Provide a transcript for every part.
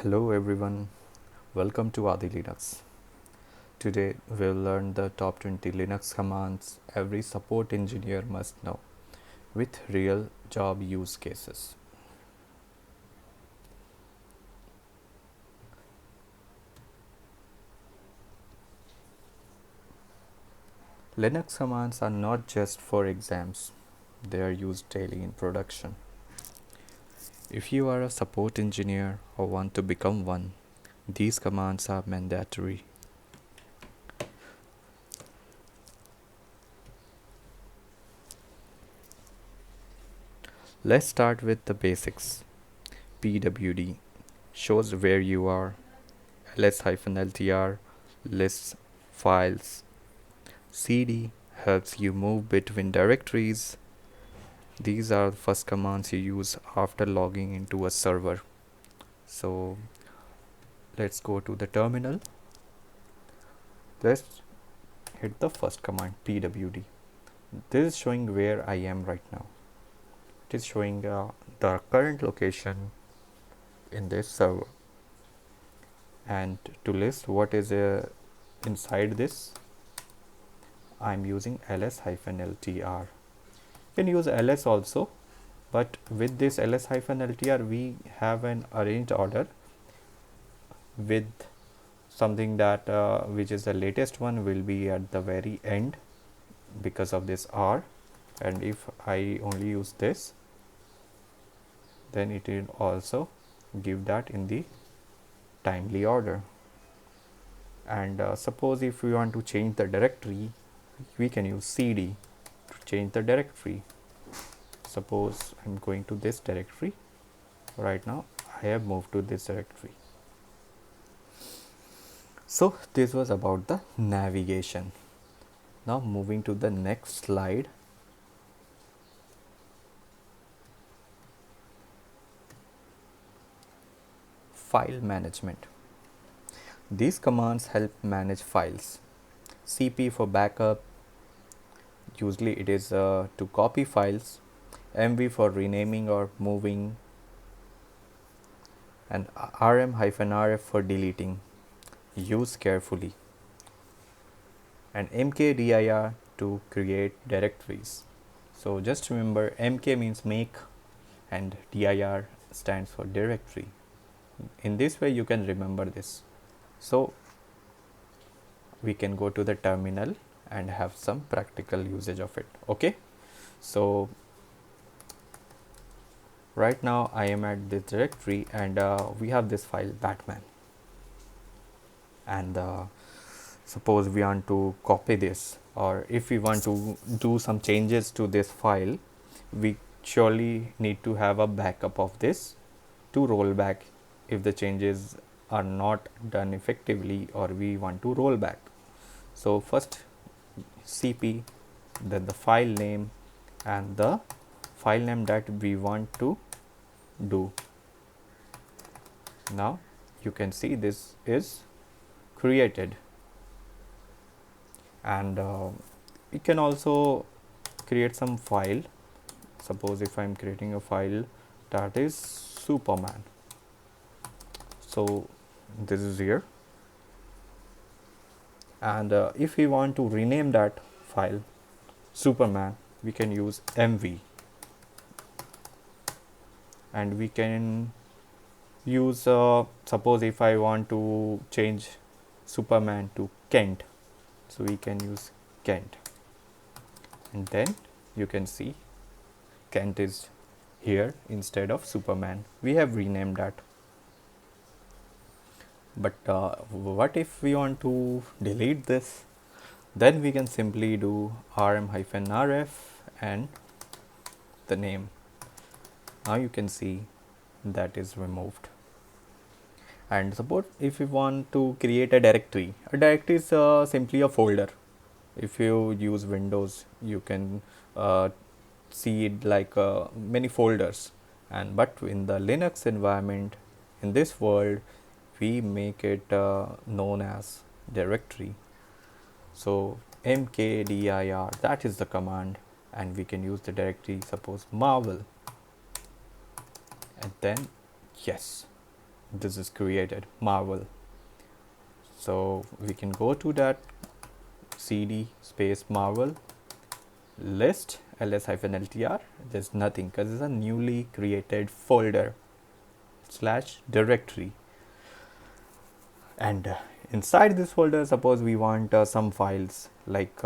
Hello everyone, welcome to Adi Linux. Today we'll learn the top 20 Linux commands every support engineer must know with real job use cases. Linux commands are not just for exams, they are used daily in production. If you are a support engineer or want to become one, these commands are mandatory. Let's start with the basics. PWD shows where you are, ls-ltr lists files, cd helps you move between directories. These are the first commands you use after logging into a server. So let's go to the terminal. Let's hit the first command, pwd. This is showing where I am right now. It is showing the current location in this server. And to list what is inside this, I'm using ls-ltr. You can use ls also, but with this ls-ltr we have an arranged order with something that which is the latest one will be at the very end because of this r, and if I only use this, then it will also give that in the timely order. And suppose if we want to change the directory, we can use cd to change the directory. Suppose I'm going to this directory right now. I have moved to this directory. So this was about the navigation. Now moving to the next slide. File management. These commands help manage files. CP for backup, usually it is to copy files, MV for renaming or moving, and rm-rf for deleting. Use carefully. And mkdir to create directories. So just remember, mk means make and dir stands for directory. In this way you can remember this. So we can go to the terminal and have some practical usage of it. Okay, so right now I am at this directory, and we have this file Batman, and suppose we want to copy this, or if we want to do some changes to this file, we surely need to have a backup of this to roll back if the changes are not done effectively or we want to roll back. So first cp, then the file name and the file name that we want to do. Now you can see this is created, and you can also create some file. Suppose if I'm creating a file that is Superman, so this is here, and if we want to rename that file Superman, we can use mv, and we can use suppose if I want to change Superman to Kent, so we can use Kent, and then you can see Kent is here instead of Superman. We have renamed that. But what if we want to delete this? Then we can simply do rm-rf and the name. Now you can see that is removed. And suppose if we want to create a directory is simply a folder. If you use Windows, you can see it like many folders, and but in the Linux environment, in this world, we make it known as directory. So mkdir, that is the command, and we can use the directory, suppose Marvel, and then yes, this is created, Marvel. So we can go to that cd space Marvel list ls-ltr. There's nothing because it's a newly created folder slash directory. And inside this folder, suppose we want some files like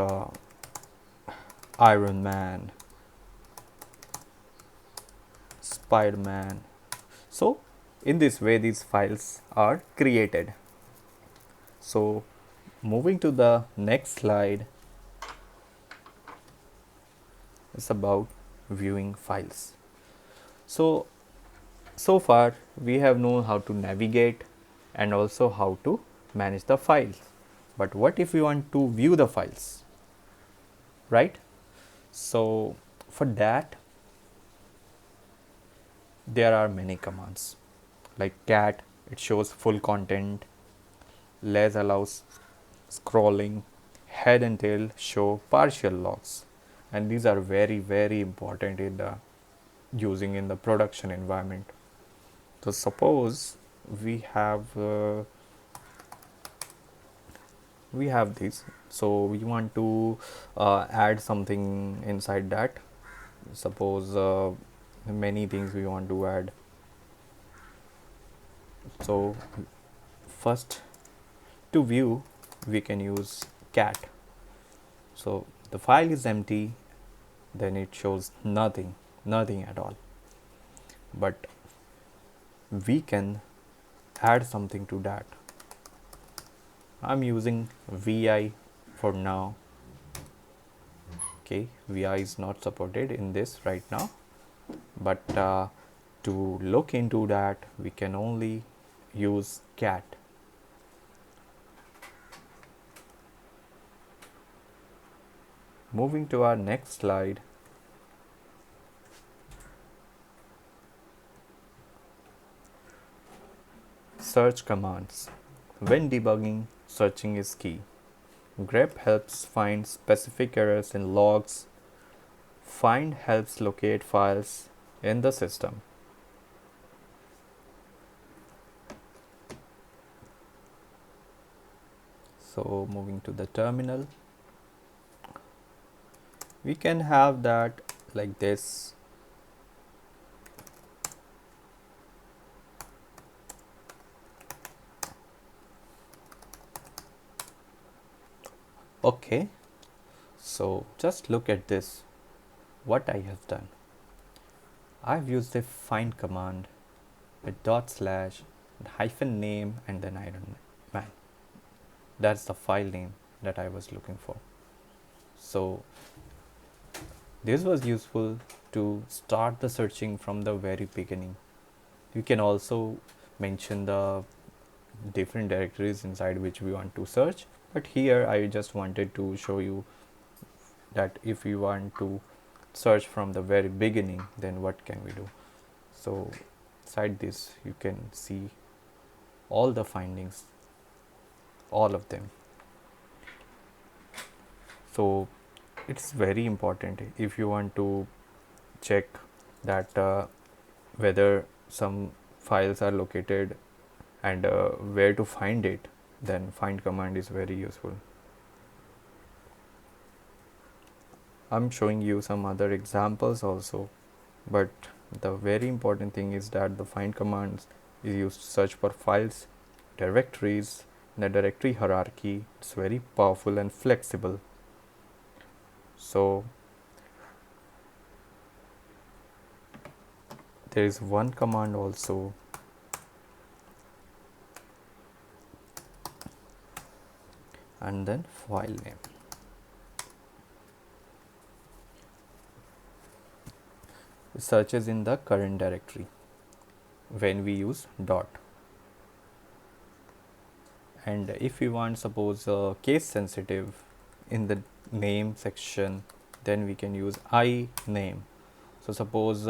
Iron Man, Spider-Man. So in this way these files are created. So moving to the next slide is about viewing files. So far we have known how to navigate and also how to manage the files. But what if we want to view the files, right? So for that there are many commands like cat, it shows full content, les allows scrolling, head and tail show partial logs, and these are very important in the using in the production environment. So suppose we have this, so we want to add something inside that. Suppose many things we want to add. So first, to view we can use cat. So the file is empty, then it shows nothing at all, but we can add something to that. I'm using vi for now. Okay, vi is not supported in this right now, but to look into that we can only use cat. Moving to our next slide, search commands. When debugging, searching is key. grep helps find specific errors in logs. Find helps locate files in the system. So moving to the terminal, we can have that like this. Okay, so just look at this, what I have done. I've used the find command with dot slash hyphen name and then Iron Man. That's the file name that I was looking for. So this was useful to start the searching from the very beginning. You can also mention the different directories inside which we want to search, but here I just wanted to show you that if you want to search from the very beginning, then what can we do. So inside this you can see all the findings, all of them. So it's very important if you want to check that whether some files are located and where to find it, then find command is very useful. I'm showing you some other examples also, but the very important thing is that the find command is used to search for files, directories, in the directory hierarchy. It's very powerful and flexible. So there is one command also, and then file name. It searches in the current directory when we use dot. And if we want, suppose case sensitive in the name section, then we can use I name. So suppose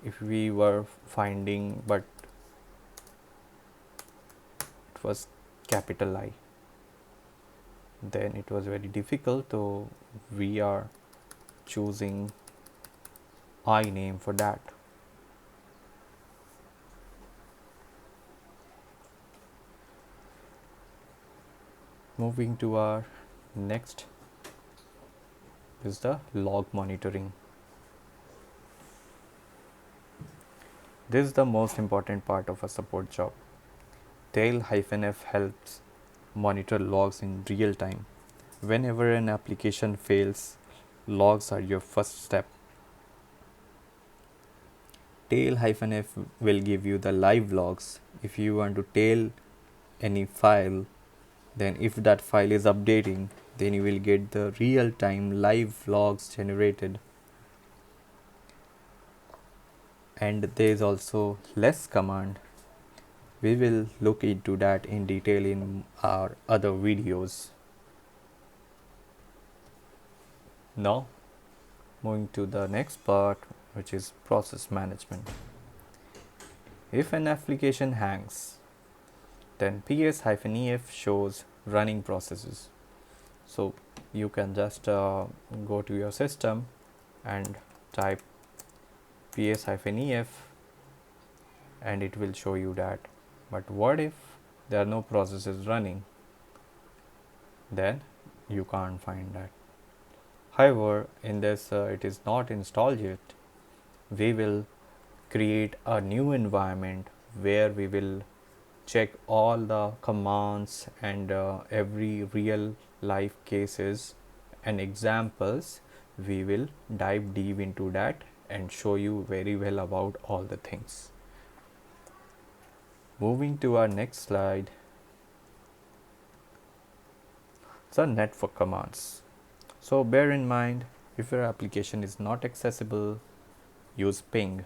if we were finding but it was capital I, then it was very difficult, so we are choosing I name for that. Moving to our next is the log monitoring. This is the most important part of a support job. Tail-F helps monitor logs in real time. Whenever an application fails, logs are your first step. Tail-F will give you the live logs. If you want to tail any file, then if that file is updating, then you will get the real time live logs generated. And there is also less command. We will look into that in detail in our other videos. Now, moving to the next part, which is process management. If an application hangs, then ps-ef shows running processes. So you can just go to your system and type ps-ef and it will show you that. But what if there are no processes running? Then you can't find that. However, in this it is not installed yet. We will create a new environment where we will check all the commands and every real life cases and examples. We will dive deep into that and show you very well about all the things. Moving to our next slide. So network commands. So bear in mind, if your application is not accessible, use ping.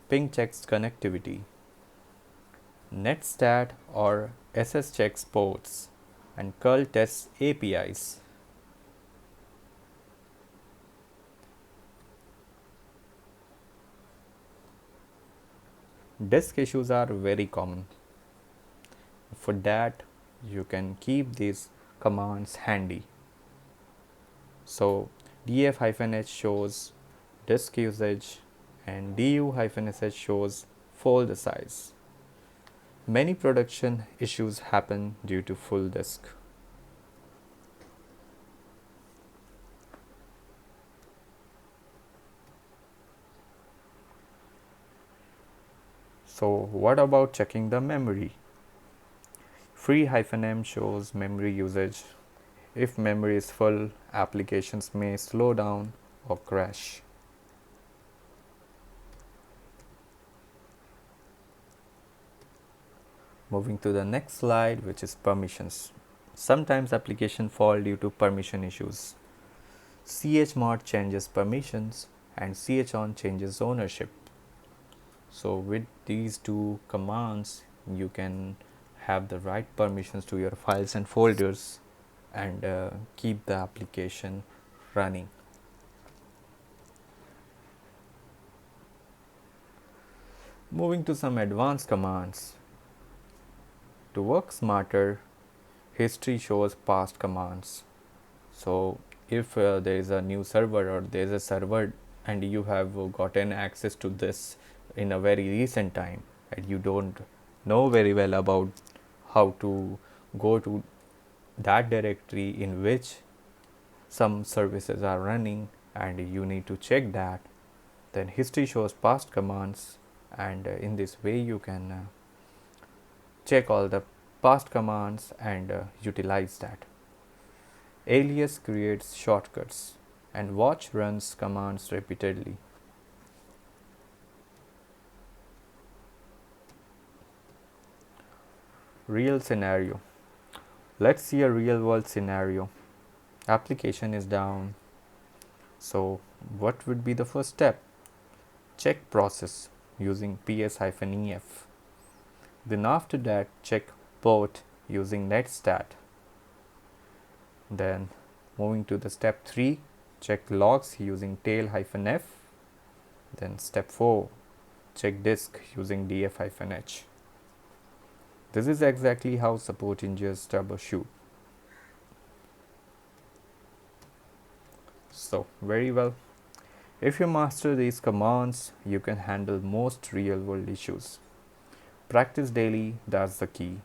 Ping checks connectivity. Netstat or SS checks ports, and curl tests APIs. Disk issues are very common. For that, you can keep these commands handy. So df-h shows disk usage and du-sh shows folder size. Many production issues happen due to full disk. So what about checking the memory? Free-m shows memory usage. If memory is full, applications may slow down or crash. Moving to the next slide, which is permissions. Sometimes applications fall due to permission issues. chmod changes permissions and chown changes ownership. So with these two commands, you can have the right permissions to your files and folders and keep the application running. Moving to some advanced commands. To work smarter, history shows past commands. So if there is a new server or there is a server and you have gotten access to this in a very recent time and you don't know very well about how to go to that directory in which some services are running and you need to check that, then history shows past commands, and in this way you can check all the past commands and utilize that. Alias creates shortcuts and watch runs commands repeatedly. Real scenario. Let's see a real world scenario. Application is down. So what would be the first step? Check process using ps-ef. Then after that, check port using netstat. Then moving to the step 3, check logs using tail-f. Then step 4, check disk using df-h. This is exactly how support engineers troubleshoot. So very well. If you master these commands, you can handle most real world issues. Practice daily, that's the key.